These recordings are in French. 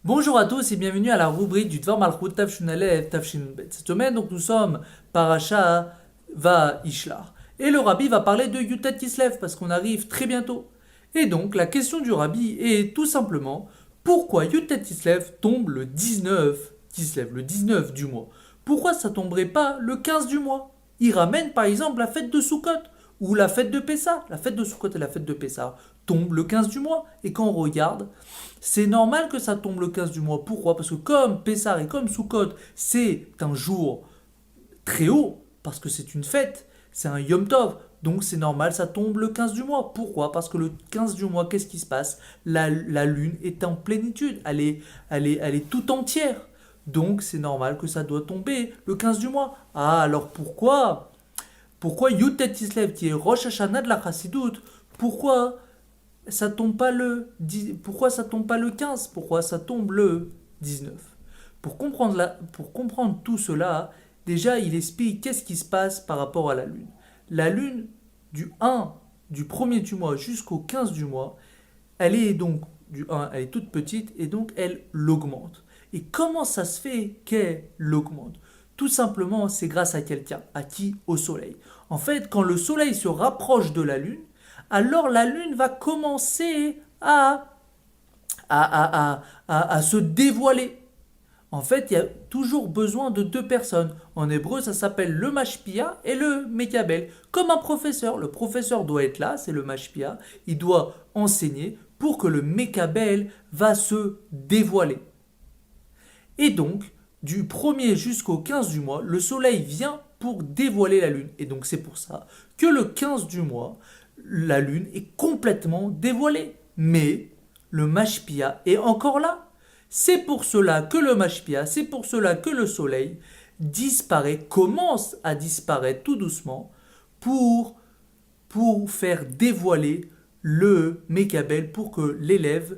Bonjour à tous et bienvenue à la rubrique du Dvar Malchut Tafshin Aleph Tafshin Bet. Cette semaine, donc, nous sommes Parasha Va Ishlar. Et le rabbi va parler de Yutet Kislev parce qu'on arrive très bientôt. Et donc, la question du rabbi est tout simplement pourquoi Yutet Kislev tombe le 19 Kislev, le 19 du mois. Pourquoi ça tomberait pas le 15 du mois? Il ramène par exemple la fête de Sukkot ou la fête de Pessah. La fête de Sukkot et la fête de Pessah tombent le 15 du mois. Et quand on regarde, c'est normal que ça tombe le 15 du mois. Pourquoi? Parce que comme Pessah et comme Sukkot, c'est un jour très haut, parce que c'est une fête, c'est un Yom Tov. Donc c'est normal, ça tombe le 15 du mois. Pourquoi? Parce que le 15 du mois, qu'est-ce qui se passe? La lune est en plénitude, elle est tout entière. Donc c'est normal que ça doit tomber le 15 du mois. Ah, alors pourquoi Yutet Kislev, qui est Rosh Hashanah de la Chassidoute, pourquoi ça tombe pas pourquoi ça tombe pas le 15? Pourquoi ça tombe le 19? Pour comprendre tout cela, déjà il explique qu'est-ce qui se passe par rapport à la lune. La lune du premier du mois jusqu'au 15 du mois, elle est donc elle est toute petite et donc elle l'augmente. Et comment ça se fait qu'elle l'augmente? Tout simplement, c'est grâce à quelqu'un, à qui? Au soleil. En fait, quand le soleil se rapproche de la lune, alors la lune va commencer à se dévoiler. En fait, il y a toujours besoin de deux personnes. En hébreu, ça s'appelle le mashpia et le mekabel. Comme un professeur. Le professeur doit être là, c'est le mashpia. Il doit enseigner pour que le mekabel va se dévoiler. Et donc, du 1er jusqu'au 15 du mois, le soleil vient pour dévoiler la lune. Et donc, c'est pour ça que le 15 du mois, la lune est complètement dévoilée. Mais le mashpia est encore là. C'est pour cela que le mashpia, c'est pour cela que le soleil disparaît, commence à disparaître tout doucement pour, pour faire dévoiler le Mekabel, pour que l'élève,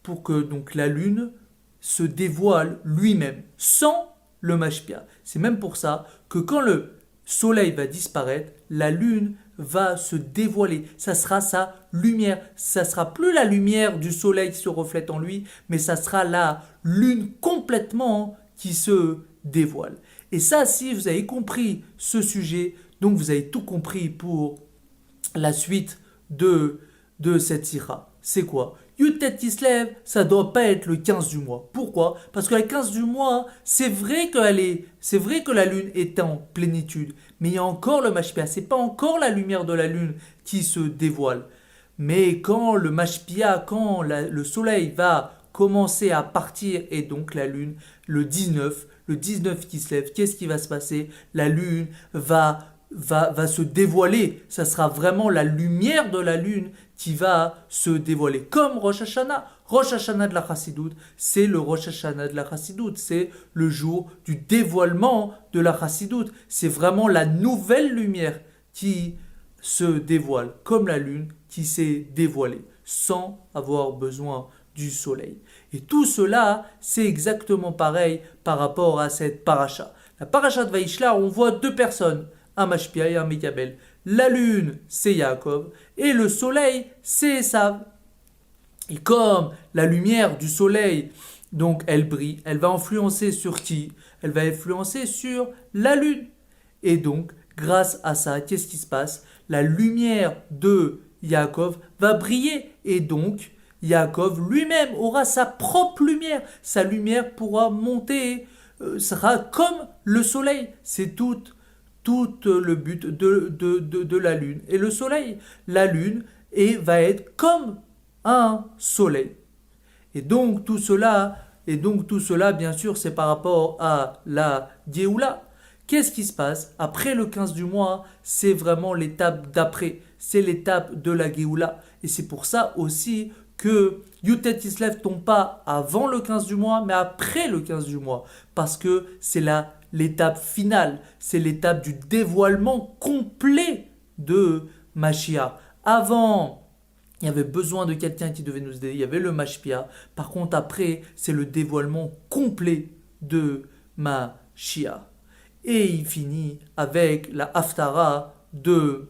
pour que donc la lune se dévoile lui-même, sans le mashpia. C'est même pour ça que quand le soleil va disparaître, la lune va se dévoiler. Ça sera sa lumière. Ça sera plus la lumière du soleil qui se reflète en lui, mais ça sera la lune complètement qui se dévoile. Et ça, si vous avez compris ce sujet, donc vous avez tout compris pour la suite de cette sira. C'est quoi? Yutet Kislev, ça doit pas être le 15 du mois. Pourquoi? Parce que le 15 du mois, c'est vrai que la lune est en plénitude, mais il y a encore le mashpia, c'est pas encore la lumière de la lune qui se dévoile. Mais quand le mashpia, le soleil va commencer à partir et donc la lune, le 19 qui se lève, qu'est-ce qui va se passer? La lune va se dévoiler. Ça sera vraiment la lumière de la lune qui va se dévoiler. Comme Rosh Hashanah. Rosh Hashanah de la Chassidoute, c'est le Rosh Hashanah de la Chassidoute. C'est le jour du dévoilement de la Chassidoute. C'est vraiment la nouvelle lumière qui se dévoile, comme la lune qui s'est dévoilée, sans avoir besoin du soleil. Et tout cela, c'est exactement pareil par rapport à cette paracha. La paracha de Vaishla, on voit deux personnes, un Mashpia et un Mekabel. La lune, c'est Yaakov, et le soleil, c'est Esav. Et comme la lumière du soleil, donc elle brille, elle va influencer sur qui? Elle va influencer sur la lune. Et donc, grâce à ça, qu'est-ce qui se passe? La lumière de Yaakov va briller. Et donc, Yaakov lui-même aura sa propre lumière. Sa lumière pourra monter, sera comme le soleil. C'est tout le but de la lune. Et le soleil, la lune, va être comme un soleil. Et donc tout cela, bien sûr, c'est par rapport à la Géoula. Qu'est-ce qui se passe? Après le 15 du mois, c'est vraiment l'étape d'après. C'est l'étape de la Géoula. Et c'est pour ça aussi que Yutet Kislev tombe pas avant le 15 du mois, mais après le 15 du mois. Parce que c'est l'étape finale. C'est l'étape du dévoilement complet de Mashiach. Avant, il y avait besoin de quelqu'un qui devait nous aider. Il y avait le Mashpia. Par contre, après, c'est le dévoilement complet de Mashiach. Et il finit avec la Haftara de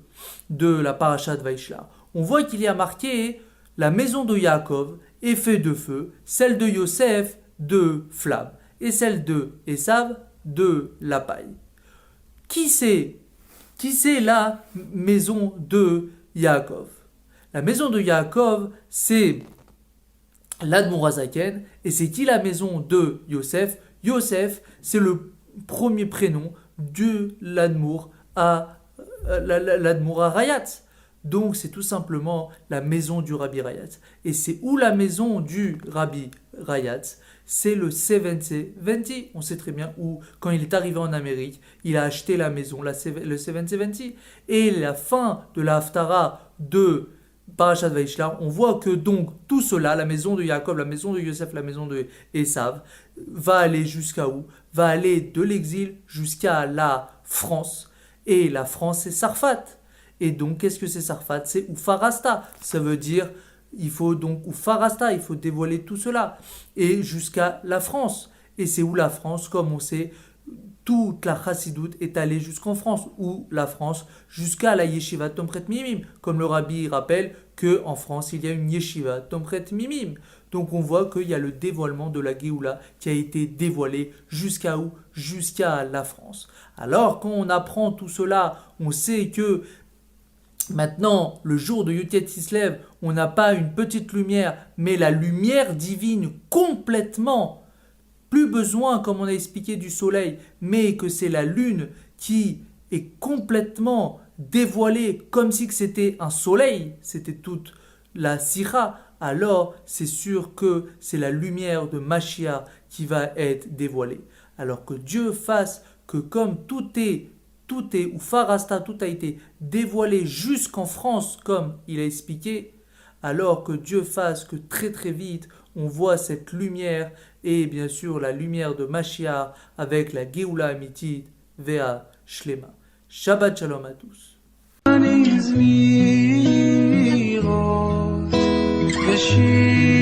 la Parashat Vaishla. On voit qu'il y a marqué la maison de Yaakov effet de feu, celle de Yosef de flamme et celle de Esav de la paille. Qui c'est la maison de Yaakov? La maison de Yaakov, c'est l'Admour Azaken, et c'est qui la maison de Yosef? Yosef, c'est le premier prénom de l'Admour à Rayat. Donc c'est tout simplement la maison du Rabbi Rayat. Et c'est où la maison du Rabbi Rayat? C'est le 70-70. On sait très bien où, quand il est arrivé en Amérique, il a acheté la maison, le 70-70. Et la fin de la Haftara de Parashat Vaishlar, on voit que donc tout cela, la maison de Yaakov, la maison de Yosef, la maison de Esav, va aller jusqu'à où? Va aller de l'exil jusqu'à la France. Et la France, c'est Sarfat. Et donc, qu'est-ce que c'est Sarfat? C'est Ufarasta. Ça veut dire, il faut donc Ufarasta, il faut dévoiler tout cela. Et jusqu'à la France. Et c'est où la France? Comme on sait, toute la Chassidoute est allée jusqu'en France. Ou la France, jusqu'à la Yeshiva Tomret Mimim. Comme le Rabbi rappelle qu'en France, il y a une Yeshiva Tomret Mimim. Donc on voit qu'il y a le dévoilement de la Géoula qui a été dévoilé jusqu'à où? Jusqu'à la France. Alors quand on apprend tout cela, on sait que maintenant, le jour de Yud Kislev, on n'a pas une petite lumière, mais la lumière divine complètement. Plus besoin, comme on a expliqué, du soleil, mais que c'est la lune qui est complètement dévoilée, comme si c'était un soleil, c'était toute la sira. Alors c'est sûr que c'est la lumière de Mashiach qui va être dévoilée. Alors que Dieu fasse que comme tout est, ou Farasta, tout a été dévoilé jusqu'en France, comme il a expliqué, alors que Dieu fasse que très très vite, on voit cette lumière, et bien sûr la lumière de Mashiach, avec la Géoula Amitit, Vea Shlema. Shabbat Shalom à tous. she